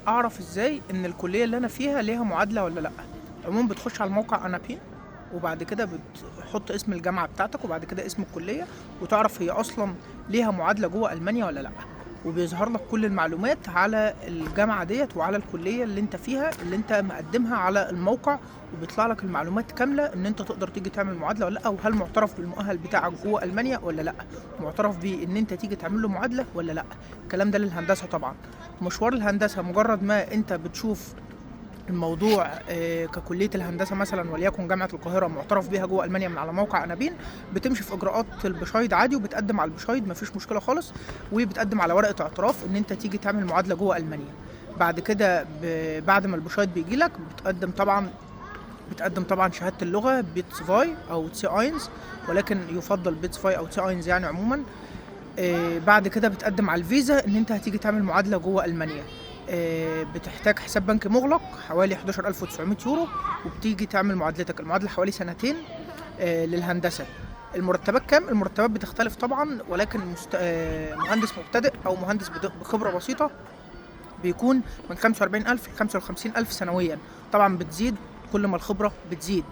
اعرف ازاي ان الكليه اللي انا فيها ليها معادله ولا لا؟ عموما بتخش على الموقع انابين، وبعد كده بتحط اسم الجامعه بتاعتك وبعد كده اسم الكليه، وتعرف هي اصلا ليها معادله جوه المانيا ولا لا. وبيظهر لك كل المعلومات على الجامعه ديت وعلى الكليه اللي انت فيها اللي انت مقدمها على الموقع، وبيطلع لك المعلومات كامله ان انت تقدر تيجي تعمل معادله ولا لا، وهل معترف بالمؤهل بتاعك جوه المانيا ولا لا، معترف بيه ان انت تيجي تعمل له معادله ولا لا. الكلام ده للهندسه طبعا. مشوار الهندسه مجرد ما انت بتشوف الموضوع ككليه الهندسه مثلا وليكن جامعه القاهره معترف بيها جوه المانيا من على موقع انابين، بتمشي في اجراءات البشايد عادي وبتقدم على البشايد، مفيش مشكله خالص، وبتقدم على ورقه اعتراف ان انت تيجي تعمل معادله جوه المانيا. بعد كده بعد ما البشايد بيجي لك بتقدم طبعا شهاده اللغه بيتس فاي او تسي اينز، ولكن يفضل بيتس فاي او تسي اينز يعني عموما. بعد كده بتقدم على الفيزا ان انت هتيجي تعمل معادله جوه المانيا. بتحتاج حساب بنكي مغلق حوالي 11900 يورو، وبتيجي تعمل معادلتك. المعادله حوالي سنتين للهندسه. المرتبات كام؟ المرتبات بتختلف طبعا، ولكن مهندس مبتدئ او مهندس بخبره بسيطه بيكون من 45000 ل 55000 سنويا. طبعا بتزيد كل ما الخبره بتزيد.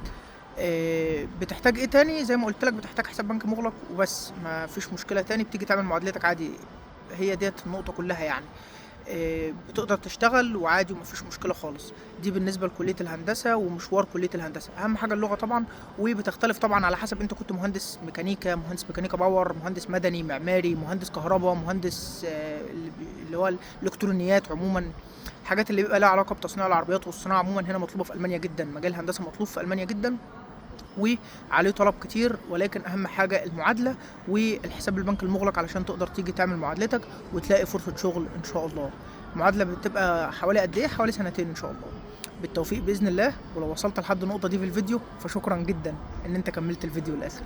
بتحتاج ايه تاني؟ زي ما قلت لك بتحتاج حساب بنك مغلق وبس، ما فيش مشكله تاني، بتيجي تعمل معادلتك عادي. هي ديت النقطه كلها يعني. بتقدر تشتغل وعادي ومفيش مشكله خالص. دي بالنسبه لكليه الهندسه ومشوار كليه الهندسه. اهم حاجه اللغه طبعا، وبتختلف طبعا على حسب انت كنت مهندس ميكانيكا، مهندس ميكانيكا باور، مهندس مدني معماري، مهندس كهرباء، مهندس اللي هو الالكترونيات عموما. الحاجات اللي بيبقى لها علاقه بتصنيع العربيات والصناعه عموما هنا مطلوبه في المانيا جدا. مجال الهندسه مطلوب في المانيا جدا وعليه طلب كتير، ولكن اهم حاجه المعادله والحساب البنك المغلق علشان تقدر تيجي تعمل معادلتك وتلاقي فرصه شغل ان شاء الله. المعادله بتبقى حوالي قد ايه؟ حوالي سنتين ان شاء الله. بالتوفيق باذن الله. ولو وصلت لحد النقطه دي في الفيديو فشكرا جدا ان انت كملت الفيديو للاخر.